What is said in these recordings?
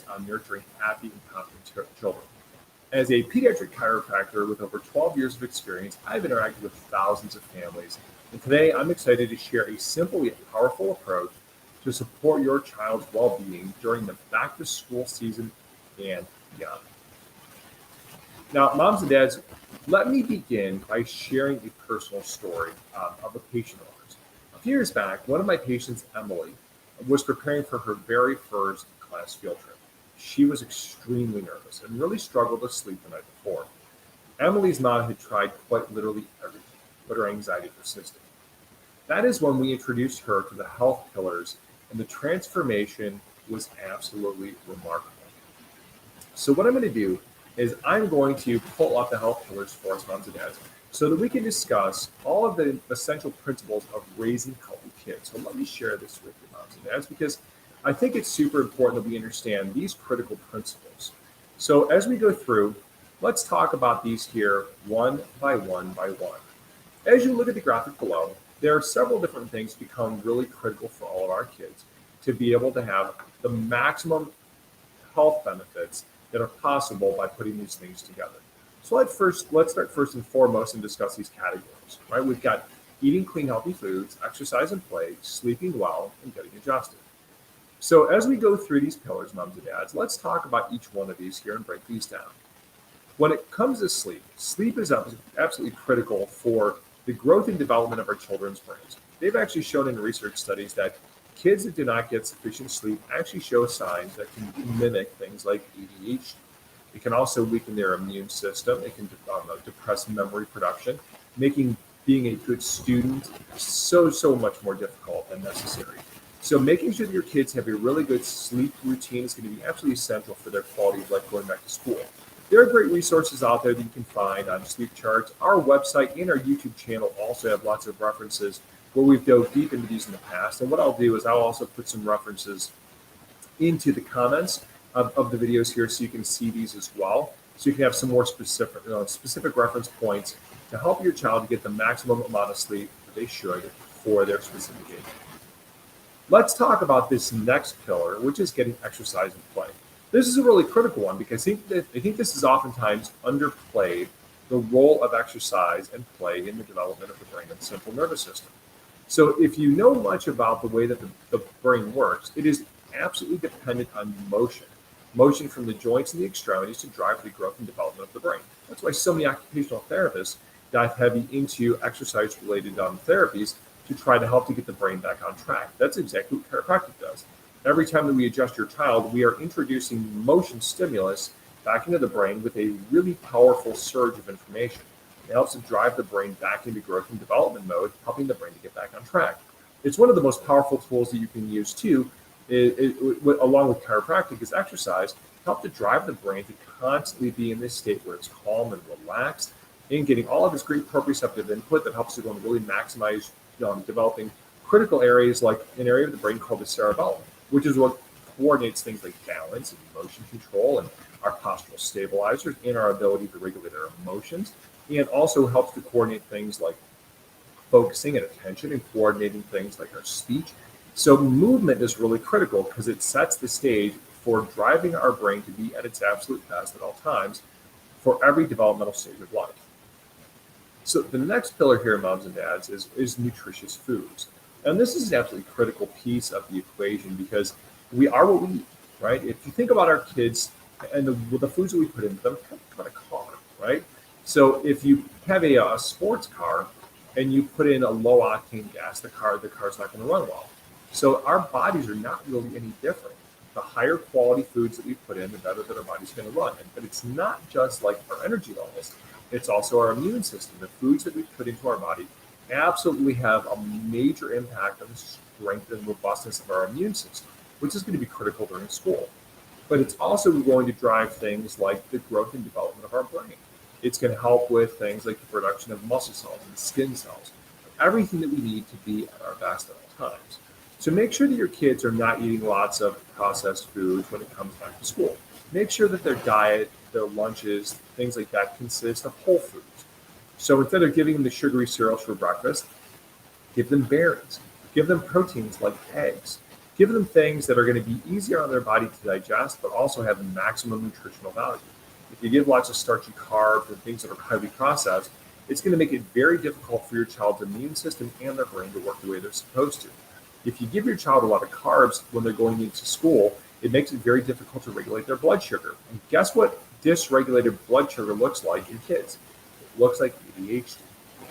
on nurturing happy and confident children. As a pediatric chiropractor with over 12 years of experience, I've interacted with thousands of families. And today I'm excited to share a simple yet powerful approach to support your child's well-being during the back-to-school season and beyond. Now, moms and dads, let me begin by sharing a personal story of a patient of ours. A few years back, one of my patients, Emily, was preparing for her very first class field trip. She was extremely nervous and really struggled to sleep the night before. Emily's mom had tried quite literally everything, but her anxiety persisted. That is when we introduced her to the health pillars, and the transformation was absolutely remarkable. So what I'm going to do is I'm going to pull up the health pillars for us moms and dads so that we can discuss all of the essential principles of raising healthy kids. So let me share this with you, moms and dads, because I think it's super important that we understand these critical principles. So as we go through, let's talk about these here one by one by one. As you look at the graphic below, there are several different things become really critical for all of our kids to be able to have the maximum health benefits that are possible by putting these things together. So let's start first and foremost and discuss these categories, right? We've got eating clean, healthy foods, exercise and play, sleeping well, and getting adjusted. So as we go through these pillars, moms and dads, let's talk about each one of these here and break these down. When it comes to sleep, sleep is absolutely critical for the growth and development of our children's brains. They've actually shown in research studies that kids that do not get sufficient sleep actually show signs that can mimic things like ADHD. It can also weaken their immune system. It can depress memory production, making being a good student so much more difficult than necessary. So making sure that your kids have a really good sleep routine is going to be absolutely essential for their quality of life going back to school. There are great resources out there that you can find on sleep charts. Our website and our YouTube channel also have lots of references where we've dove deep into these in the past. And what I'll do is I'll also put some references into the comments of the videos here so you can see these as well. So you can have some more specific reference points to help your child get the maximum amount of sleep that they should for their specific age. Let's talk about this next pillar, which is getting exercise and play. This is a really critical one because I think this is oftentimes underplayed, the role of exercise and play in the development of the brain and central nervous system. So if you know much about the way that the brain works, it is absolutely dependent on motion from the joints and the extremities to drive the growth and development of the brain. That's why so many occupational therapists dive heavy into exercise-related therapies to try to help to get the brain back on track. That's exactly what chiropractic does. Every time that we adjust your child, we are introducing motion stimulus back into the brain with a really powerful surge of information. It helps to drive the brain back into growth and development mode, helping the brain to get back on track. It's one of the most powerful tools that you can use too, along with chiropractic, is exercise, help to drive the brain to constantly be in this state where it's calm and relaxed and getting all of this great proprioceptive input that helps to go and really maximize developing critical areas like an area of the brain called the cerebellum, which is what coordinates things like balance and motion control and our postural stabilizers and our ability to regulate our emotions, and also helps to coordinate things like focusing and attention and coordinating things like our speech. So movement is really critical because it sets the stage for driving our brain to be at its absolute best at all times for every developmental stage of life. So the next pillar here, moms and dads, is nutritious foods. And this is an absolutely critical piece of the equation because we are what we eat, right? If you think about our kids and the foods that we put into them, kind of like a car, right? So if you have a sports car and you put in a low octane gas, the car's not going to run well. So our bodies are not really any different. The higher quality foods that we put in, the better that our body's going to run. But it's not just like our energy levels. It's also our immune system. The foods that we put into our body absolutely have a major impact on the strength and robustness of our immune system, which is going to be critical during school. But it's also going to drive things like the growth and development of our brain. It's going to help with things like the production of muscle cells and skin cells, everything that we need to be at our best at all times. So make sure that your kids are not eating lots of processed foods when it comes back to school. Make sure that their diet, their lunches, things like that consist of whole foods. So instead of giving them the sugary cereals for breakfast, give them berries. Give them proteins like eggs. Give them things that are going to be easier on their body to digest, but also have maximum nutritional value. If you give lots of starchy carbs and things that are highly processed, it's going to make it very difficult for your child's immune system and their brain to work the way they're supposed to. If you give your child a lot of carbs when they're going into school, it makes it very difficult to regulate their blood sugar. And guess what dysregulated blood sugar looks like in kids? It looks like ADHD.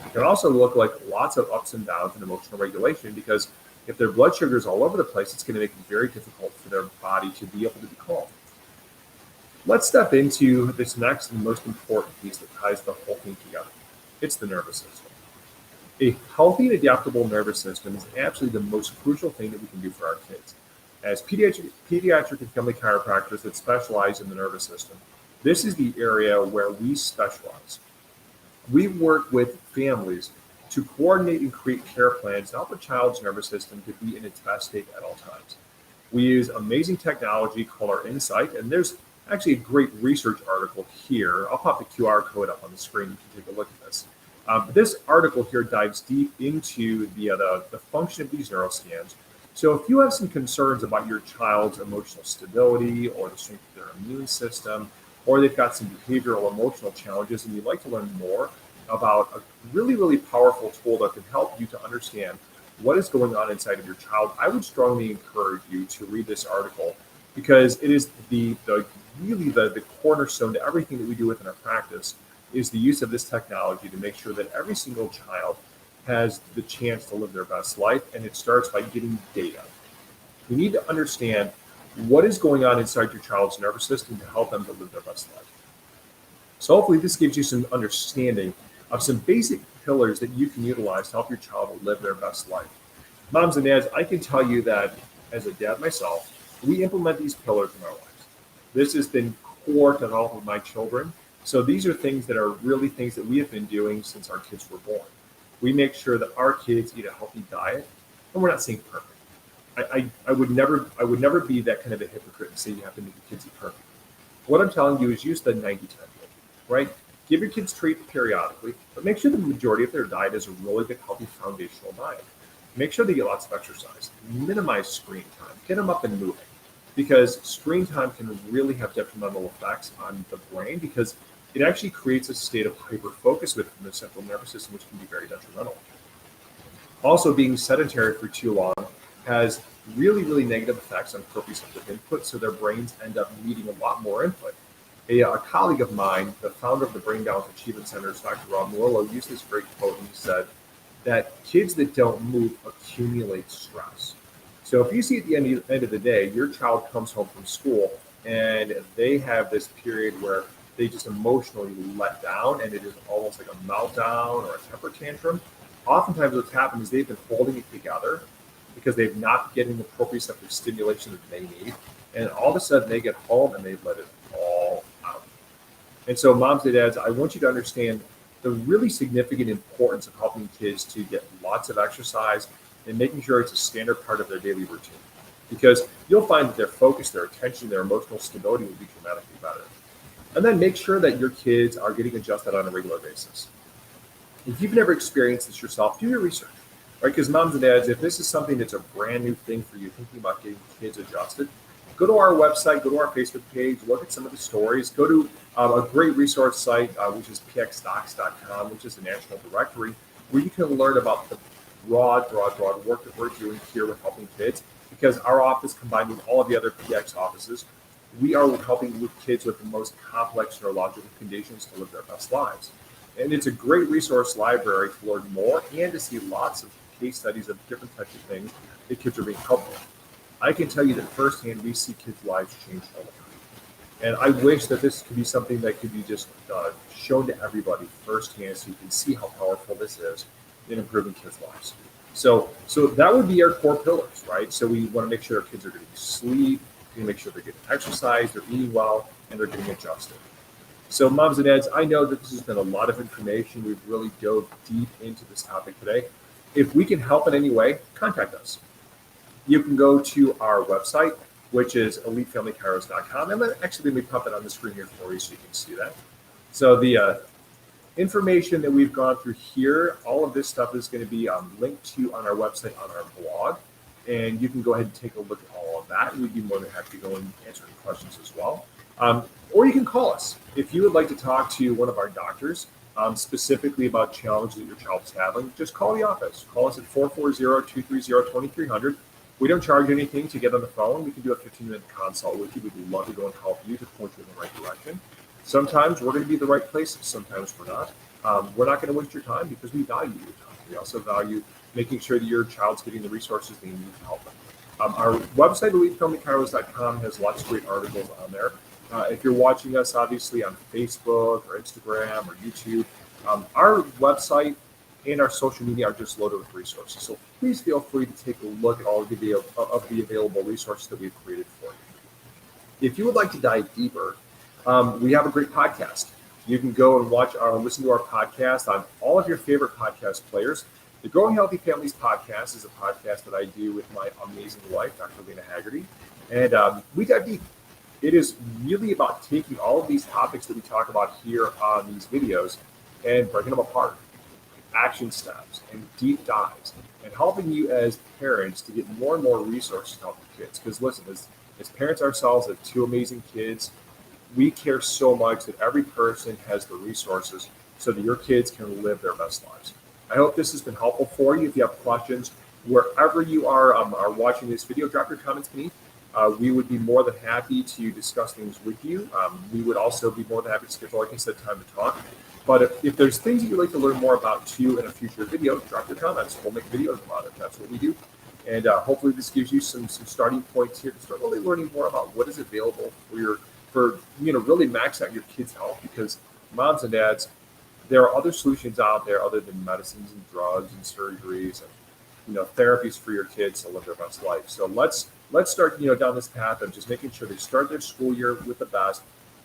It can also look like lots of ups and downs in emotional regulation, because if their blood sugar is all over the place, it's going to make it very difficult for their body to be able to be calm. Let's step into this next and most important piece that ties the whole thing together. It's the nervous system. A healthy and adaptable nervous system is absolutely the most crucial thing that we can do for our kids. As pediatric and family chiropractors that specialize in the nervous system, this is the area where we specialize. We work with families to coordinate and create care plans to help a child's nervous system to be in its best state at all times. We use amazing technology called our Insight, and there's actually a great research article here. I'll pop the QR code up on the screen. You can take a look at this. This article here dives deep into the function of these neuroscans. So if you have some concerns about your child's emotional stability or the strength of their immune system, or they've got some behavioral emotional challenges and you'd like to learn more about a really, really powerful tool that can help you to understand what is going on inside of your child, I would strongly encourage you to read this article, because it is the cornerstone to everything that we do within our practice, is the use of this technology to make sure that every single child has the chance to live their best life. And it starts by getting data. We need to understand what is going on inside your child's nervous system to help them to live their best life. So hopefully this gives you some understanding of some basic pillars that you can utilize to help your child live their best life. Moms and dads, I can tell you that as a dad myself, we implement these pillars in our lives. This has been core to all of my children. So these are things that are really things that we have been doing since our kids were born. We make sure that our kids eat a healthy diet, and we're not saying perfect. I would never be that kind of a hypocrite and say you have to make your kids eat perfect. What I'm telling you is use the 90-10 rule, right? Give your kids treats periodically, but make sure the majority of their diet is a really good, healthy, foundational diet. Make sure they get lots of exercise. Minimize screen time. Get them up and moving, because screen time can really have detrimental effects on the brain, because it actually creates a state of hyperfocus within the central nervous system, which can be very detrimental. Also, being sedentary for too long has really, really negative effects on proprioceptive input, so their brains end up needing a lot more input. A colleague of mine, the founder of the Brain Balance Achievement Centers, Dr. Rob Morello, used this great quote, and he said that kids that don't move accumulate stress. So if you see at the end of the day, your child comes home from school and they have this period where they just emotionally let down, and it is almost like a meltdown or a temper tantrum. Oftentimes what's happened is they've been holding it together because they've not getting the proprioceptive stimulation that they need. And all of a sudden they get home and they let it all out. And so moms and dads, I want you to understand the really significant importance of helping kids to get lots of exercise and making sure it's a standard part of their daily routine. Because you'll find that their focus, their attention, their emotional stability will be dramatically better. And then make sure that your kids are getting adjusted on a regular basis. If you've never experienced this yourself, do your research, right? Because moms and dads, if this is something that's a brand new thing for you, thinking about getting kids adjusted, go to our website, go to our Facebook page, look at some of the stories, go to a great resource site, which is pxdocs.com, which is a national directory, where you can learn about the broad work that we're doing here with helping kids. Because our office, combined with all of the other PX offices, we are helping with kids with the most complex neurological conditions to live their best lives. And it's a great resource library to learn more and to see lots of case studies of different types of things that kids are being helped with. I can tell you that firsthand, we see kids' lives change all the time. And I wish that this could be something that could be just shown to everybody firsthand, so you can see how powerful this is in improving kids' lives. So that would be our core pillars, right? So we want to make sure our kids are getting sleep, we make sure they're getting exercise, they're eating well, and they're getting adjusted. So moms and dads, I know that this has been a lot of information. We've really dove deep into this topic today. If we can help in any way, contact us. You can go to our website, which is elitefamilychiros.com. And then actually, let me pop it on the screen here for you so you can see that. So the information that we've gone through here, all of this stuff is going to be linked to on our website, on our blog. and you can go ahead and take a look at all of that. We'd be more than happy to go and answer any questions as well. Or you can call us. If you would like to talk to one of our doctors specifically about challenges that your child is having, just call the office. Call us at 440-230-2300. We don't charge anything to get on the phone. We can do a 15-minute consult with you. We'd love to go and help you to point you in the right direction. Sometimes we're going to be the right place. Sometimes we're not. We're not going to waste your time because we value your time. We also value making sure that your child's getting the resources they need to help them. Our website, elitefamilychiros.com, has lots of great articles on there. If you're watching us, obviously, on Facebook or Instagram or YouTube, our website and our social media are just loaded with resources. So please feel free to take a look at all of the available resources that we've created for you. If you would like to dive deeper, we have a great podcast. You can go and listen to our podcast on all of your favorite podcast players. The Growing Healthy Families podcast is a podcast that I do with my amazing wife, Dr. Lena Haggerty, and we dive deep. It is really about taking all of these topics that we talk about here on these videos and breaking them apart, action steps and deep dives, and helping you as parents to get more and more resources to help your kids. Because listen, as parents ourselves of two amazing kids, we care so much that every person has the resources so that your kids can live their best lives. I hope this has been helpful for you. If you have questions, wherever you are watching this video, drop your comments beneath. We would be more than happy to discuss things with you. We would also be more than happy to schedule, like I said, time to talk. But if there's things that you'd like to learn more about too in a future video, drop your comments. We'll make videos about it. That's what we do. And hopefully this gives you some starting points here to start really learning more about what is available for really max out your kids' health. Because moms and dads, there are other solutions out there other than medicines and drugs and surgeries and therapies for your kids to live their best life. So let's start down this path of just making sure they start their school year with the best,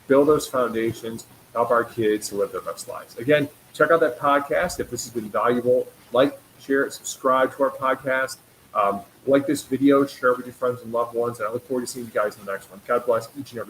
build those foundations, help our kids to live their best lives. Again, check out that podcast. If this has been valuable, like, share, subscribe to our podcast. Like this video, share it with your friends and loved ones. And I look forward to seeing you guys in the next one. God bless each and every